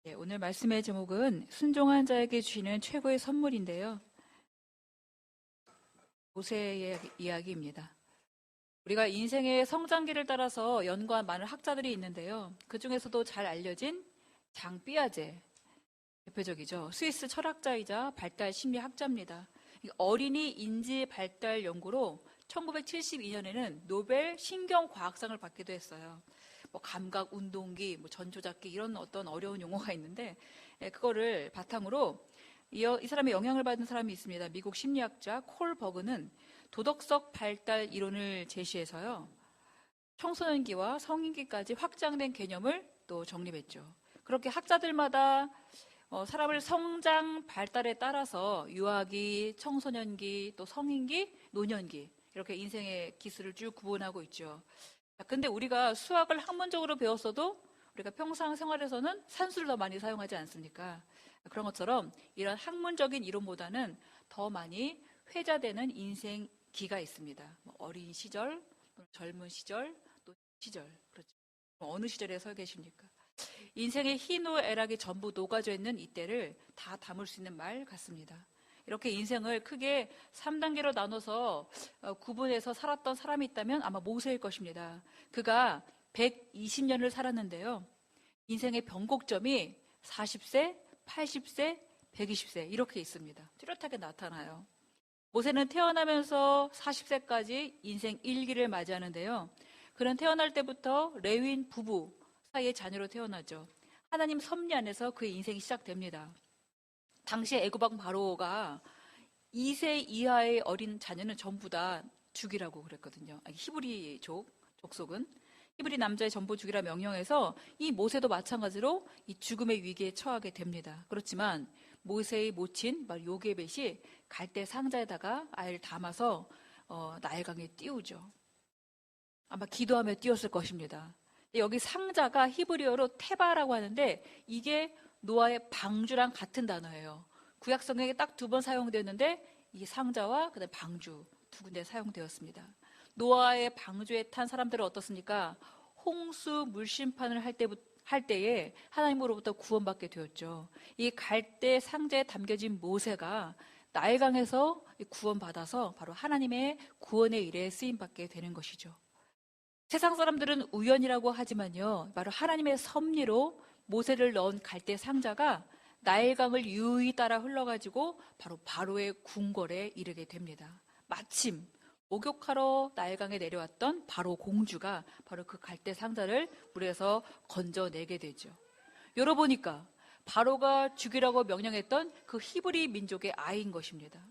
네, 오늘 말씀의 제목은 순종한 자에게 주시는 최고의 선물인데요. 모세의 이야기입니다. 우리가 인생의 성장기를 따라서 연구한 많은 학자들이 있는데요. 그 중에서도 잘 알려진 장 삐아제 대표적이죠. 스위스 철학자이자 발달 심리학자입니다. 어린이 인지 발달 연구로 1972년에는 노벨 신경과학상을 받기도 했어요. 감각 운동기, 전조작기 이런 어떤 어려운 용어가 있는데 그거를 바탕으로 이 사람의 영향을 받은 사람이 있습니다. 미국 심리학자 콜 버그는 도덕적 발달 이론을 제시해서요. 청소년기와 성인기까지 확장된 개념을 또 정립했죠. 그렇게 학자들마다 사람을 성장 발달에 따라서 유아기, 청소년기, 또 성인기, 노년기 이렇게 인생의 기술을 쭉 구분하고 있죠. 근데 우리가 수학을 학문적으로 배웠어도 우리가 평상 생활에서는 산수를 더 많이 사용하지 않습니까? 그런 것처럼 이런 학문적인 이론보다는 더 많이 회자되는 인생기가 있습니다. 어린 시절, 젊은 시절, 또 시절. 그렇죠. 어느 시절에 서 계십니까? 인생의 희노애락이 전부 녹아져 있는 이때를 다 담을 수 있는 말 같습니다. 이렇게 인생을 크게 3단계로 나눠서 구분해서 살았던 사람이 있다면 아마 모세일 것입니다. 그가 120년을 살았는데요. 인생의 변곡점이 40세, 80세, 120세 이렇게 있습니다. 뚜렷하게 나타나요. 모세는 태어나면서 40세까지 인생 1기를 맞이하는데요. 그는 태어날 때부터 레위인 부부 사이의 자녀로 태어나죠. 하나님 섭리 안에서 그의 인생이 시작됩니다. 당시 애굽 왕 바로가 2세 이하의 어린 자녀는 전부 다 죽이라고 그랬거든요. 히브리 족속은 히브리 남자의 전부 죽이라 명령해서 이 모세도 마찬가지로 이 죽음의 위기에 처하게 됩니다. 그렇지만 모세의 모친 요게벳이 갈대 상자에다가 아이를 담아서 나일강에 띄우죠. 아마 기도하며 띄웠을 것입니다. 여기 상자가 히브리어로 테바라고 하는데 이게 노아의 방주랑 같은 단어예요. 구약 성경에 딱 2번 사용되었는데 이 상자와 그다음 방주 두 군데 사용되었습니다. 노아의 방주에 탄 사람들은 어떻습니까? 홍수 물심판을 할 때에 하나님으로부터 구원받게 되었죠. 이 갈대 상자에 담겨진 모세가 나일강에서 구원받아서 바로 하나님의 구원의 일에 쓰임받게 되는 것이죠. 세상 사람들은 우연이라고 하지만요. 바로 하나님의 섭리로 모세를 넣은 갈대 상자가 나일강을 유유히 따라 흘러가지고 바로 바로의 궁궐에 이르게 됩니다. 마침 목욕하러 나일강에 내려왔던 바로 공주가 바로 그 갈대 상자를 물에서 건져내게 되죠. 열어보니까 바로가 죽이라고 명령했던 그 히브리 민족의 아이인 것입니다.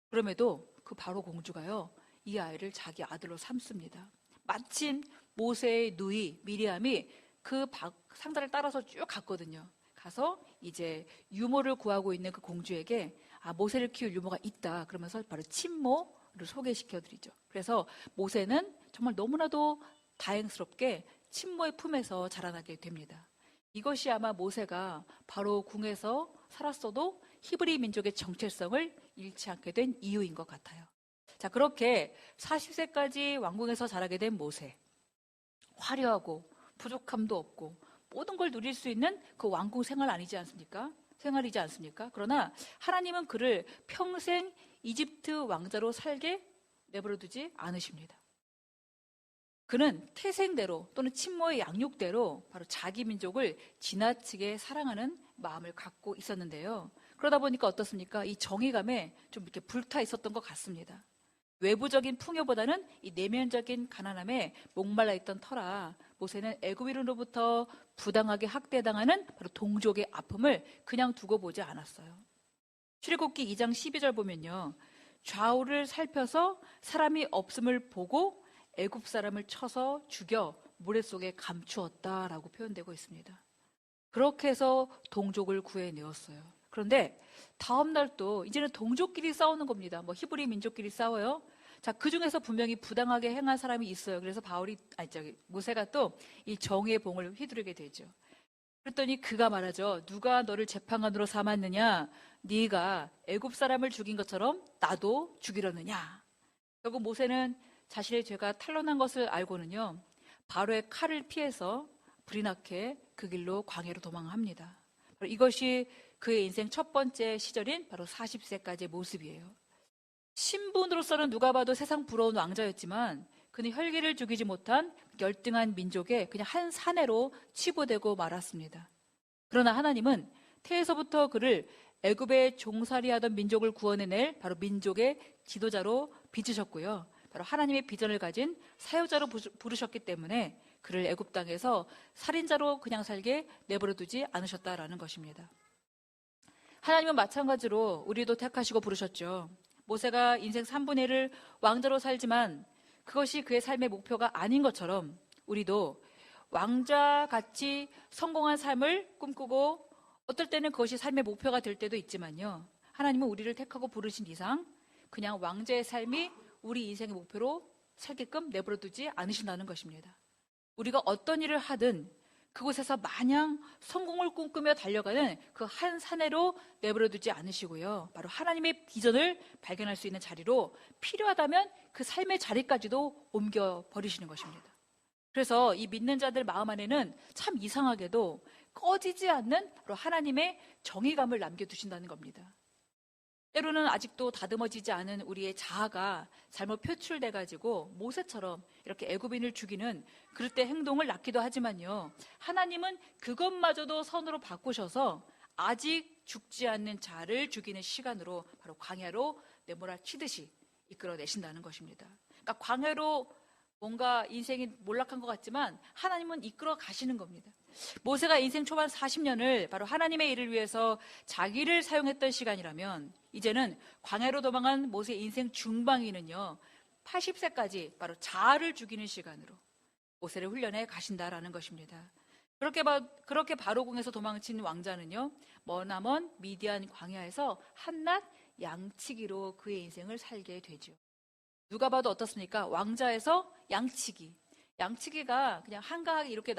그럼에도 그 바로 공주가요, 이 아이를 자기 아들로 삼습니다. 마침 모세의 누이 미리암이 그 상자를 따라서 쭉 갔거든요. 가서 이제 유모를 구하고 있는 그 공주에게 모세를 키울 유모가 있다 그러면서 바로 친모를 소개시켜드리죠. 그래서 모세는 정말 너무나도 다행스럽게 친모의 품에서 자라나게 됩니다. 이것이 아마 모세가 바로 궁에서 살았어도 히브리 민족의 정체성을 잃지 않게 된 이유인 것 같아요. 자, 그렇게 40세까지 왕궁에서 자라게 된 모세. 화려하고 부족함도 없고 모든 걸 누릴 수 있는 그 왕궁 생활이지 않습니까? 그러나 하나님은 그를 평생 이집트 왕자로 살게 내버려두지 않으십니다. 그는 태생대로 또는 친모의 양육대로 바로 자기 민족을 지나치게 사랑하는 마음을 갖고 있었는데요. 그러다 보니까 어떻습니까? 이 정의감에 좀 이렇게 불타 있었던 것 같습니다. 외부적인 풍요보다는 이 내면적인 가난함에 목말라 있던 터라 모세는 애굽인으로부터 부당하게 학대당하는 바로 동족의 아픔을 그냥 두고 보지 않았어요. 출애굽기 2장 12절 보면요. 좌우를 살펴서 사람이 없음을 보고 애굽 사람을 쳐서 죽여 모래 속에 감추었다라고 표현되고 있습니다. 그렇게 해서 동족을 구해내었어요. 그런데 다음 날 또 이제는 동족끼리 싸우는 겁니다. 히브리 민족끼리 싸워요. 자, 그 중에서 분명히 부당하게 행한 사람이 있어요. 그래서 모세가 또 이 정의의 봉을 휘두르게 되죠. 그랬더니 그가 말하죠. 누가 너를 재판관으로 삼았느냐? 네가 애굽 사람을 죽인 것처럼 나도 죽이려느냐? 결국 모세는 자신의 죄가 탄로난 것을 알고는요. 바로의 칼을 피해서 불이 나게 그 길로 광야로 도망합니다. 바로 이것이 그의 인생 첫 번째 시절인 바로 40세까지의 모습이에요. 신분으로서는 누가 봐도 세상 부러운 왕자였지만 그는 혈기를 죽이지 못한 열등한 민족에 그냥 한 사내로 치부되고 말았습니다. 그러나 하나님은 태에서부터 그를 애굽에 종살이하던 민족을 구원해낼 바로 민족의 지도자로 빚으셨고요. 바로 하나님의 비전을 가진 사역자로 부르셨기 때문에 그를 애굽 땅에서 살인자로 그냥 살게 내버려두지 않으셨다라는 것입니다. 하나님은 마찬가지로 우리도 택하시고 부르셨죠. 모세가 인생 3분의 1을 왕자로 살지만 그것이 그의 삶의 목표가 아닌 것처럼 우리도 왕자같이 성공한 삶을 꿈꾸고 어떨 때는 그것이 삶의 목표가 될 때도 있지만요. 하나님은 우리를 택하고 부르신 이상 그냥 왕자의 삶이 우리 인생의 목표로 살게끔 내버려두지 않으신다는 것입니다. 우리가 어떤 일을 하든 그곳에서 마냥 성공을 꿈꾸며 달려가는 그 한 사내로 내버려두지 않으시고요. 바로 하나님의 비전을 발견할 수 있는 자리로 필요하다면 그 삶의 자리까지도 옮겨버리시는 것입니다. 그래서 이 믿는 자들 마음 안에는 참 이상하게도 꺼지지 않는 바로 하나님의 정의감을 남겨두신다는 겁니다. 때로는 아직도 다듬어지지 않은 우리의 자아가 잘못 표출돼가지고 모세처럼 이렇게 애굽인을 죽이는 그럴 때 행동을 낳기도 하지만요. 하나님은 그것마저도 선으로 바꾸셔서 아직 죽지 않는 자를 죽이는 시간으로 바로 광야로 내몰아치듯이 이끌어내신다는 것입니다. 그러니까 광야로 뭔가 인생이 몰락한 것 같지만 하나님은 이끌어 가시는 겁니다. 모세가 인생 초반 40년을 바로 하나님의 일을 위해서 자기를 사용했던 시간이라면 이제는 광야로 도망한 모세 인생 중반기는요 80세까지 바로 자아를 죽이는 시간으로 모세를 훈련해 가신다라는 것입니다. 그렇게 바로궁에서 도망친 왕자는요 머나먼 미디안 광야에서 한낱 양치기로 그의 인생을 살게 되죠. 누가 봐도 어떻습니까? 왕자에서 양치기가 그냥 한가하게 이렇게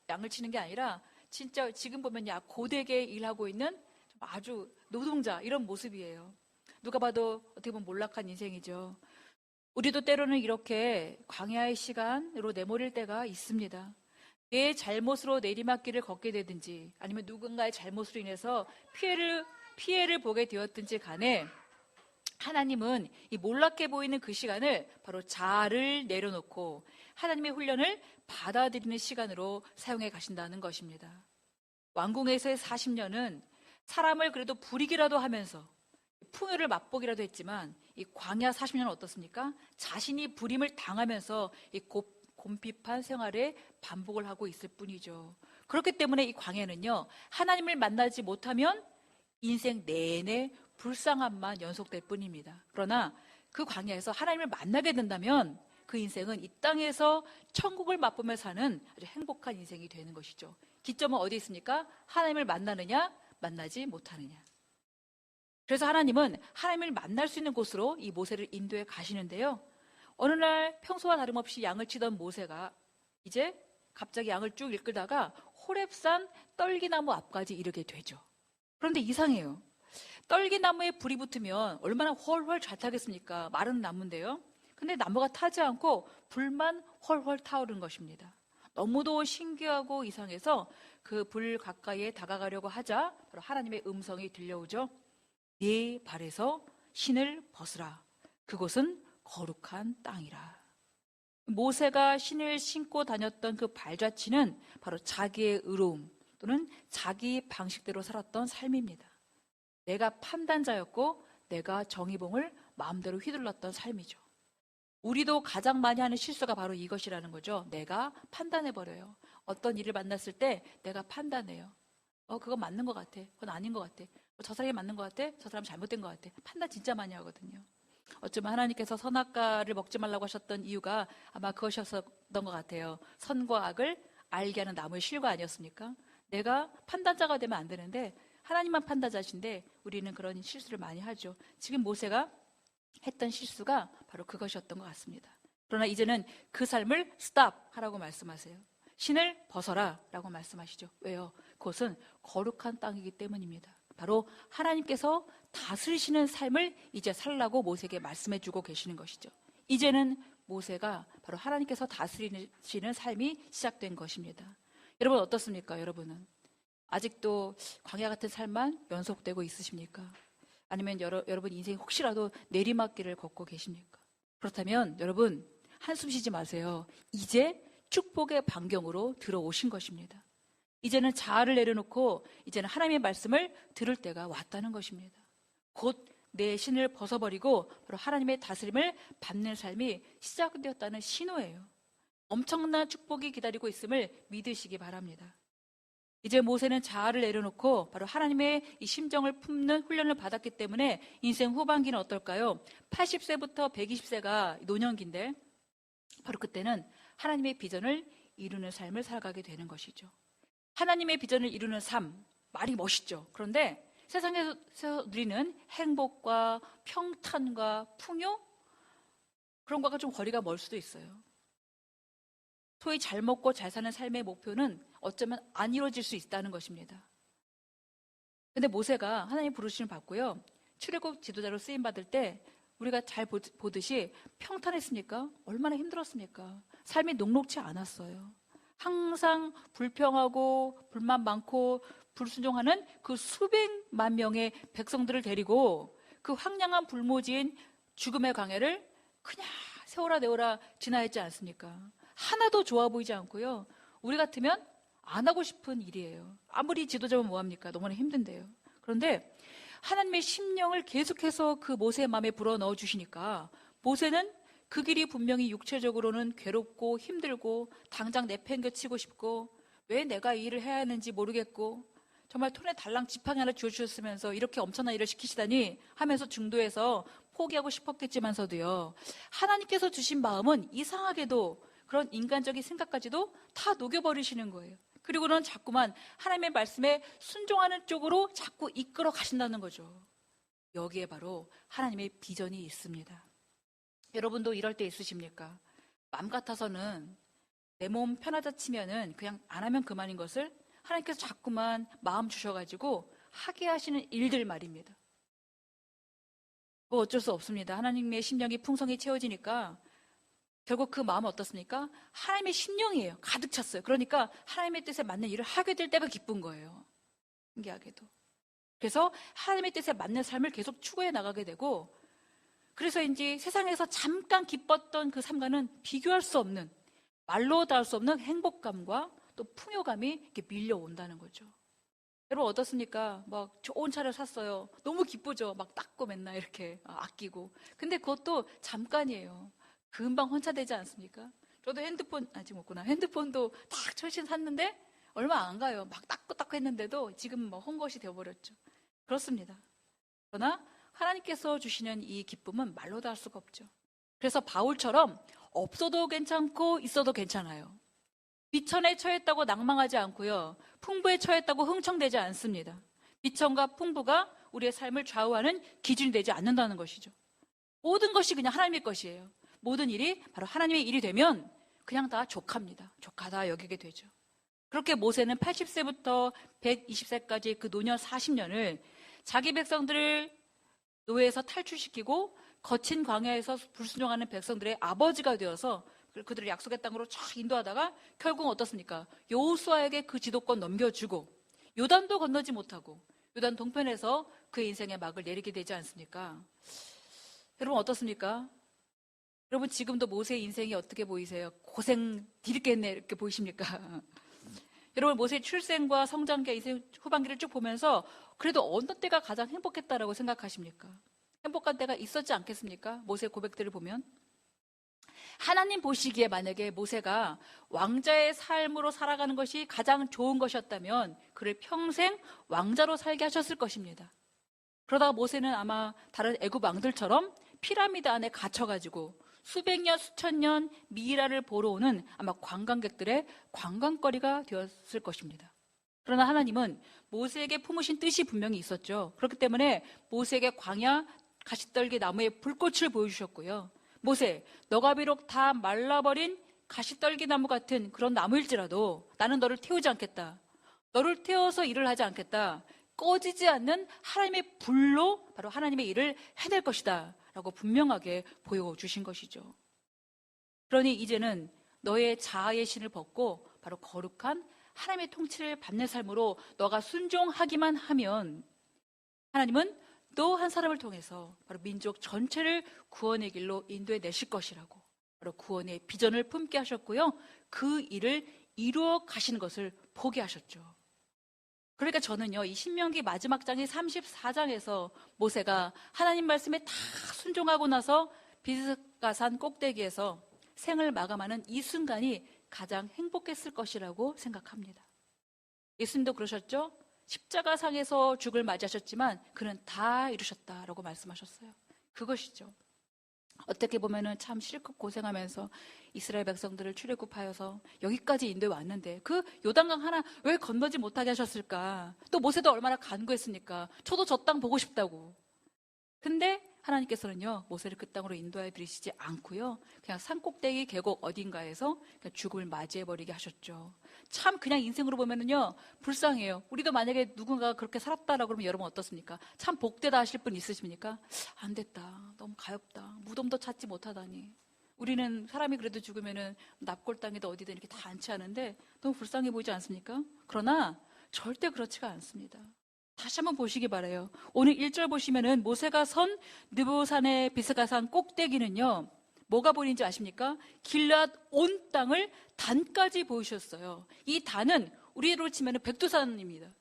양을 치는 게 아니라 진짜 지금 보면 고되게 일하고 있는 아주 노동자 이런 모습이에요. 누가 봐도 어떻게 보면 몰락한 인생이죠. 우리도 때로는 이렇게 광야의 시간으로 내몰릴 때가 있습니다. 내 잘못으로 내리막길을 걷게 되든지 아니면 누군가의 잘못으로 인해서 피해를 보게 되었든지 간에 하나님은 이 몰락해 보이는 그 시간을 바로 자아를 내려놓고 하나님의 훈련을 받아들이는 시간으로 사용해 가신다는 것입니다. 왕궁에서의 40년은 사람을 그래도 부리기라도 하면서 풍요를 맛보기라도 했지만 이 광야 40년은 어떻습니까? 자신이 부림을 당하면서 이 곰핍한 생활에 반복을 하고 있을 뿐이죠. 그렇기 때문에 이 광야는요 하나님을 만나지 못하면 인생 내내 불쌍함만 연속될 뿐입니다. 그러나 그 광야에서 하나님을 만나게 된다면 그 인생은 이 땅에서 천국을 맛보며 사는 아주 행복한 인생이 되는 것이죠. 기점은 어디 있습니까? 하나님을 만나느냐 만나지 못하느냐. 그래서 하나님은 하나님을 만날 수 있는 곳으로 이 모세를 인도해 가시는데요. 어느 날 평소와 다름없이 양을 치던 모세가 이제 갑자기 양을 쭉 이끌다가 호렙산 떨기나무 앞까지 이르게 되죠. 그런데 이상해요. 떨기나무에 불이 붙으면 얼마나 훨훨 잘 타겠습니까? 마른 나무인데요. 근데 나무가 타지 않고 불만 훨훨 타오르는 것입니다. 너무도 신기하고 이상해서 그 불 가까이에 다가가려고 하자 바로 하나님의 음성이 들려오죠. 네 발에서 신을 벗으라. 그곳은 거룩한 땅이라. 모세가 신을 신고 다녔던 그 발자취는 바로 자기의 의로움 또는 자기 방식대로 살았던 삶입니다. 내가 판단자였고 내가 정의봉을 마음대로 휘둘렀던 삶이죠. 우리도 가장 많이 하는 실수가 바로 이것이라는 거죠. 내가 판단해버려요. 어떤 일을 만났을 때 내가 판단해요. 그거 맞는 것 같아. 그건 아닌 것 같아. 저 사람이 맞는 것 같아. 저 사람 잘못된 것 같아. 판단 진짜 많이 하거든요. 어쩌면 하나님께서 선악과를 먹지 말라고 하셨던 이유가 아마 그것이었던 것 같아요. 선과 악을 알게 하는 나무의 실과 아니었습니까? 내가 판단자가 되면 안 되는데 하나님만 판단자신데 우리는 그런 실수를 많이 하죠. 지금 모세가 했던 실수가 바로 그것이었던 것 같습니다. 그러나 이제는 그 삶을 스탑 하라고 말씀하세요. 신을 벗어라 라고 말씀하시죠. 왜요? 그것은 거룩한 땅이기 때문입니다. 바로 하나님께서 다스리시는 삶을 이제 살라고 모세에게 말씀해 주고 계시는 것이죠. 이제는 모세가 바로 하나님께서 다스리시는 삶이 시작된 것입니다. 여러분 어떻습니까? 여러분은 아직도 광야 같은 삶만 연속되고 있으십니까? 아니면 여러분 인생 혹시라도 내리막길을 걷고 계십니까? 그렇다면 여러분 한숨 쉬지 마세요. 이제 축복의 반경으로 들어오신 것입니다. 이제는 자아를 내려놓고 이제는 하나님의 말씀을 들을 때가 왔다는 것입니다. 곧 내 신을 벗어버리고 바로 하나님의 다스림을 받는 삶이 시작되었다는 신호예요. 엄청난 축복이 기다리고 있음을 믿으시기 바랍니다. 이제 모세는 자아를 내려놓고 바로 하나님의 이 심정을 품는 훈련을 받았기 때문에 인생 후반기는 어떨까요? 80세부터 120세가 노년기인데 바로 그때는 하나님의 비전을 이루는 삶을 살아가게 되는 것이죠. 하나님의 비전을 이루는 삶, 말이 멋있죠. 그런데 세상에서 누리는 행복과 평탄과 풍요 그런 것과 좀 거리가 멀 수도 있어요. 소위 잘 먹고 잘 사는 삶의 목표는 어쩌면 안 이루어질 수 있다는 것입니다. 근데 모세가 하나님 부르심을 받고요. 출애굽 지도자로 쓰임받을 때 우리가 잘 보듯이 평탄했습니까? 얼마나 힘들었습니까? 삶이 녹록지 않았어요. 항상 불평하고 불만 많고 불순종하는 그 수백만 명의 백성들을 데리고 그 황량한 불모지인 죽음의 광야를 그냥 세월아 내월아 지나야 했지 않습니까? 하나도 좋아 보이지 않고요. 우리 같으면 안 하고 싶은 일이에요. 아무리 지도자면 뭐합니까? 너무나 힘든데요. 그런데 하나님의 심령을 계속해서 그 모세의 마음에 불어넣어 주시니까 모세는 그 길이 분명히 육체적으로는 괴롭고 힘들고 당장 내팽개치고 싶고 왜 내가 이 일을 해야 하는지 모르겠고 정말 손에 달랑 지팡이 하나 쥐어주셨으면서 이렇게 엄청난 일을 시키시다니 하면서 중도에서 포기하고 싶었겠지만서도요. 하나님께서 주신 마음은 이상하게도 그런 인간적인 생각까지도 다 녹여버리시는 거예요. 그리고는 자꾸만 하나님의 말씀에 순종하는 쪽으로 자꾸 이끌어 가신다는 거죠. 여기에 바로 하나님의 비전이 있습니다. 여러분도 이럴 때 있으십니까? 마음 같아서는 내 몸 편하다 치면은 그냥 안 하면 그만인 것을 하나님께서 자꾸만 마음 주셔가지고 하게 하시는 일들 말입니다. 뭐 어쩔 수 없습니다. 하나님의 심령이 풍성히 채워지니까 결국 그 마음은 어떻습니까? 하나님의 심령이에요. 가득 찼어요. 그러니까 하나님의 뜻에 맞는 일을 하게 될 때가 기쁜 거예요. 신기하게도. 그래서 하나님의 뜻에 맞는 삶을 계속 추구해 나가게 되고 그래서인지 세상에서 잠깐 기뻤던 그 삶과는 비교할 수 없는 말로 닿을 수 없는 행복감과 또 풍요감이 이렇게 밀려온다는 거죠. 여러분 어떻습니까? 막 좋은 차를 샀어요. 너무 기쁘죠? 막 닦고 맨날 이렇게 아끼고. 근데 그것도 잠깐이에요. 금방 헌차되지 않습니까? 저도 핸드폰 아직 없구나. 핸드폰도 딱 최신 샀는데 얼마 안 가요. 막 닦고 했는데도 지금 뭐 헛것이 되어버렸죠. 그렇습니다. 그러나 하나님께서 주시는 이 기쁨은 말로 다 할 수가 없죠. 그래서 바울처럼 없어도 괜찮고 있어도 괜찮아요. 비천에 처했다고 낭망하지 않고요. 풍부에 처했다고 흥청대지 않습니다. 비천과 풍부가 우리의 삶을 좌우하는 기준이 되지 않는다는 것이죠. 모든 것이 그냥 하나님의 것이에요. 모든 일이 바로 하나님의 일이 되면 그냥 다 족합니다. 족하다 여기게 되죠. 그렇게 모세는 80세부터 120세까지 그 노년 40년을 자기 백성들을 노예에서 탈출시키고 거친 광야에서 불순종하는 백성들의 아버지가 되어서 그들을 약속의 땅으로 쫙 인도하다가 결국 어떻습니까? 여호수아에게 그 지도권 넘겨주고 요단도 건너지 못하고 요단 동편에서 그의 인생의 막을 내리게 되지 않습니까? 여러분 어떻습니까? 여러분 지금도 모세의 인생이 어떻게 보이세요? 고생 뒤늦겠네 이렇게 보이십니까? 여러분 모세의 출생과 성장기 인생 후반기를 쭉 보면서 그래도 어느 때가 가장 행복했다라고 생각하십니까? 행복한 때가 있었지 않겠습니까? 모세의 고백들을 보면 하나님 보시기에 만약에 모세가 왕자의 삶으로 살아가는 것이 가장 좋은 것이었다면 그를 평생 왕자로 살게 하셨을 것입니다. 그러다가 모세는 아마 다른 애굽 왕들처럼 피라미드 안에 갇혀가지고 수백 년, 수천 년 미이라를 보러 오는 아마 관광객들의 관광거리가 되었을 것입니다. 그러나 하나님은 모세에게 품으신 뜻이 분명히 있었죠. 그렇기 때문에 모세에게 광야 가시떨기 나무에 불꽃을 보여주셨고요. 모세, 너가 비록 다 말라버린 가시떨기 나무 같은 그런 나무일지라도 나는 너를 태우지 않겠다. 너를 태워서 일을 하지 않겠다. 꺼지지 않는 하나님의 불로 바로 하나님의 일을 해낼 것이다 라고 분명하게 보여주신 것이죠. 그러니 이제는 너의 자아의 신을 벗고 바로 거룩한 하나님의 통치를 받는 삶으로 너가 순종하기만 하면 하나님은 또 한 사람을 통해서 바로 민족 전체를 구원의 길로 인도해 내실 것이라고 바로 구원의 비전을 품게 하셨고요. 그 일을 이루어 가시는 것을 보게 하셨죠. 그러니까 저는요, 이 신명기 마지막 장인 34장에서 모세가 하나님 말씀에 다 순종하고 나서 비스가산 꼭대기에서 생을 마감하는 이 순간이 가장 행복했을 것이라고 생각합니다. 예수님도 그러셨죠? 십자가상에서 죽을 맞이하셨지만 그는 다 이루셨다라고 말씀하셨어요. 그것이죠. 어떻게 보면은 참 실컷 고생하면서 이스라엘 백성들을 출애굽하여서 여기까지 인도해 왔는데 그 요단강 하나 왜 건너지 못하게 하셨을까? 또 모세도 얼마나 간구했습니까? 저도 저 땅 보고 싶다고. 근데 하나님께서는요, 모세를 그 땅으로 인도해 드리시지 않고요, 그냥 산꼭대기 계곡 어딘가에서 그냥 죽음을 맞이해버리게 하셨죠. 참 그냥 인생으로 보면은요, 불쌍해요. 우리도 만약에 누군가가 그렇게 살았다라고 그러면 여러분 어떻습니까? 참 복되다 하실 분 있으십니까? 안 됐다. 너무 가엾다. 무덤도 찾지 못하다니. 우리는 사람이 그래도 죽으면은 납골 땅에도 어디든 이렇게 다 안치하는데 너무 불쌍해 보이지 않습니까? 그러나 절대 그렇지가 않습니다. 다시 한번 보시기 바라요. 오늘 1절 보시면은 모세가 선 느보산의 비스가산 꼭대기는요, 뭐가 보이는지 아십니까? 길앗 온 땅을 단까지 보이셨어요. 이 단은 우리로 치면은 백두산입니다.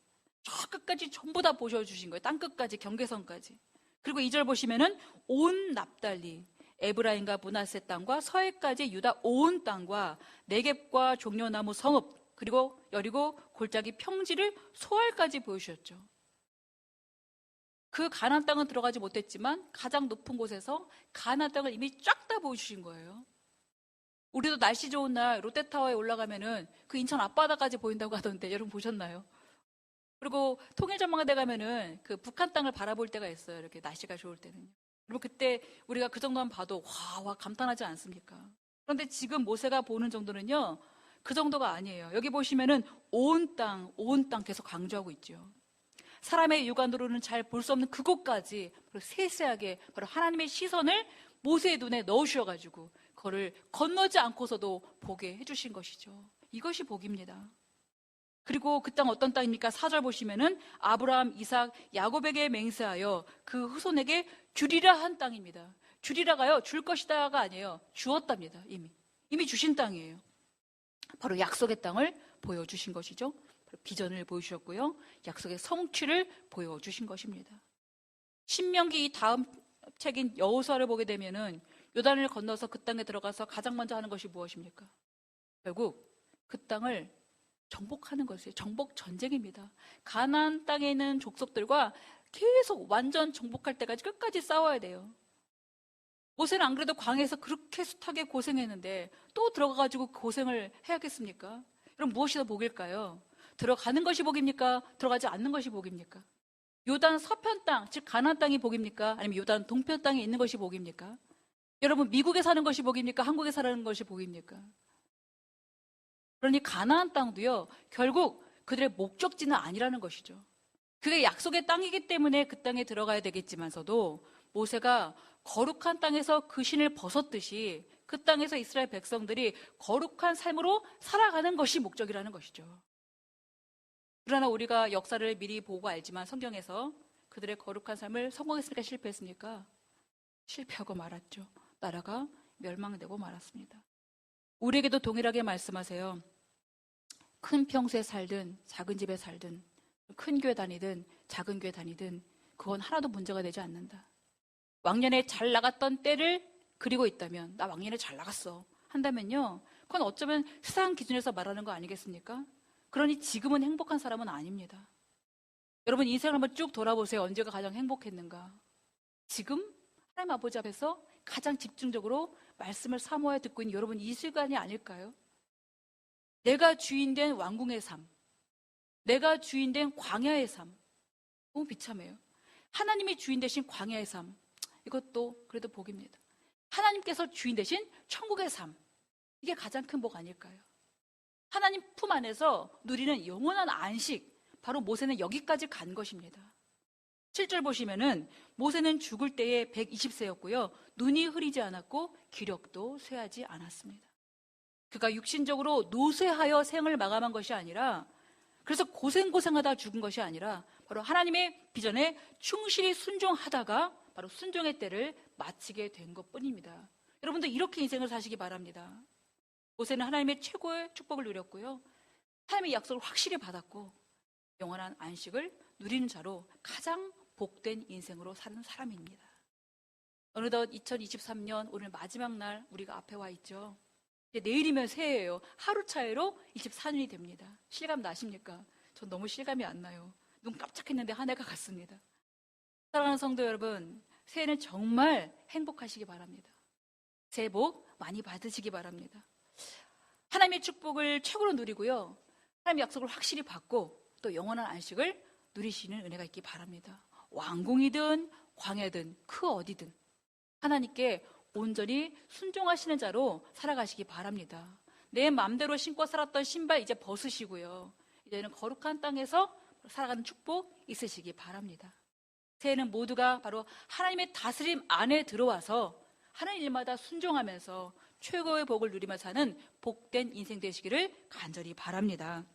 저 끝까지 전부 다 보여주신 거예요. 땅 끝까지, 경계선까지. 그리고 2절 보시면은 온 납달리, 에브라임과 므낫세 땅과 서해까지 유다 온 땅과 네겝과 종려나무 성읍, 그리고 여리고 골짜기 평지를 소알까지 보여주셨죠. 그 가나안 땅은 들어가지 못했지만 가장 높은 곳에서 가나안 땅을 이미 쫙 다 보여주신 거예요. 우리도 날씨 좋은 날 롯데타워에 올라가면은 그 인천 앞바다까지 보인다고 하던데 여러분 보셨나요? 그리고 통일전망대 가면은 그 북한 땅을 바라볼 때가 있어요. 이렇게 날씨가 좋을 때는. 그리고 그때 우리가 그 정도만 봐도 와 감탄하지 않습니까? 그런데 지금 모세가 보는 정도는요, 그 정도가 아니에요. 여기 보시면은 온 땅 계속 강조하고 있죠. 사람의 육안으로는 잘 볼 수 없는 그곳까지 바로 세세하게 바로 하나님의 시선을 모세의 눈에 넣으셔가지고 그거를 건너지 않고서도 보게 해주신 것이죠. 이것이 복입니다. 그리고 그 땅 어떤 땅입니까? 4절 보시면은 아브라함, 이삭, 야곱에게 맹세하여 그 후손에게 주리라 한 땅입니다. 주리라가요, 줄 것이다가 아니에요. 주었답니다. 이미 주신 땅이에요. 바로 약속의 땅을 보여주신 것이죠. 비전을 보여주셨고요, 약속의 성취를 보여주신 것입니다. 신명기 이 다음 책인 여호수아를 보게 되면은 요단을 건너서 그 땅에 들어가서 가장 먼저 하는 것이 무엇입니까? 결국 그 땅을 정복하는 것이에요. 정복 전쟁입니다. 가나안 땅에 있는 족속들과 계속 완전 정복할 때까지 끝까지 싸워야 돼요. 모세는 안 그래도 광야에서 그렇게 숱하게 고생했는데 또 들어가가지고 고생을 해야겠습니까? 그럼 무엇이 더 복일까요? 들어가는 것이 복입니까? 들어가지 않는 것이 복입니까? 요단 서편 땅, 즉 가나안 땅이 복입니까? 아니면 요단 동편 땅에 있는 것이 복입니까? 여러분, 미국에 사는 것이 복입니까? 한국에 사는 것이 복입니까? 그러니 가나안 땅도요, 결국 그들의 목적지는 아니라는 것이죠. 그게 약속의 땅이기 때문에 그 땅에 들어가야 되겠지만서도 모세가 거룩한 땅에서 그 신을 벗었듯이 그 땅에서 이스라엘 백성들이 거룩한 삶으로 살아가는 것이 목적이라는 것이죠. 그러나 우리가 역사를 미리 보고 알지만 성경에서 그들의 거룩한 삶을 성공했을까 실패했습니까? 실패하고 말았죠. 나라가 멸망되고 말았습니다. 우리에게도 동일하게 말씀하세요. 큰 평수에 살든 작은 집에 살든 큰 교회 다니든 작은 교회 다니든 그건 하나도 문제가 되지 않는다. 왕년에 잘 나갔던 때를 그리고 있다면, 나 왕년에 잘 나갔어 한다면요, 그건 어쩌면 세상 기준에서 말하는 거 아니겠습니까? 그러니 지금은 행복한 사람은 아닙니다. 여러분 인생을 한번 쭉 돌아보세요. 언제가 가장 행복했는가? 지금 하나님 아버지 앞에서 가장 집중적으로 말씀을 사모하여 듣고 있는 여러분 이 시간이 아닐까요? 내가 주인된 왕궁의 삶, 내가 주인된 광야의 삶, 너무 비참해요. 하나님이 주인 되신 광야의 삶, 이것도 그래도 복입니다. 하나님께서 주인 되신 천국의 삶, 이게 가장 큰 복 아닐까요? 하나님 품 안에서 누리는 영원한 안식, 바로 모세는 여기까지 간 것입니다. 7절 보시면은 모세는 죽을 때에 120세였고요. 눈이 흐리지 않았고 기력도 쇠하지 않았습니다. 그가 육신적으로 노쇠하여 생을 마감한 것이 아니라, 그래서 고생하다 죽은 것이 아니라 바로 하나님의 비전에 충실히 순종하다가 바로 순종의 때를 마치게 된 것뿐입니다. 여러분들 이렇게 인생을 사시기 바랍니다. 모세는 하나님의 최고의 축복을 누렸고요. 하나님의 약속을 확실히 받았고 영원한 안식을 누리는 자로 가장 복된 인생으로 사는 사람입니다. 어느덧 2023년 오늘 마지막 날 우리가 앞에 와 있죠. 이제 내일이면 새해예요. 하루 차이로 24년이 됩니다. 실감 나십니까? 전 너무 실감이 안 나요. 눈 깜짝했는데 한 해가 갔습니다. 사랑하는 성도 여러분, 새해는 정말 행복하시기 바랍니다. 새해 복 많이 받으시기 바랍니다. 하나님의 축복을 최고로 누리고요. 하나님의 약속을 확실히 받고 또 영원한 안식을 누리시는 은혜가 있기 바랍니다. 왕궁이든 광야든 그 어디든 하나님께 온전히 순종하시는 자로 살아가시기 바랍니다. 내 마음대로 신고 살았던 신발 이제 벗으시고요. 이제는 거룩한 땅에서 살아가는 축복 있으시기 바랍니다. 새해는 모두가 바로 하나님의 다스림 안에 들어와서 하는 일마다 순종하면서 최고의 복을 누리며 사는 복된 인생 되시기를 간절히 바랍니다.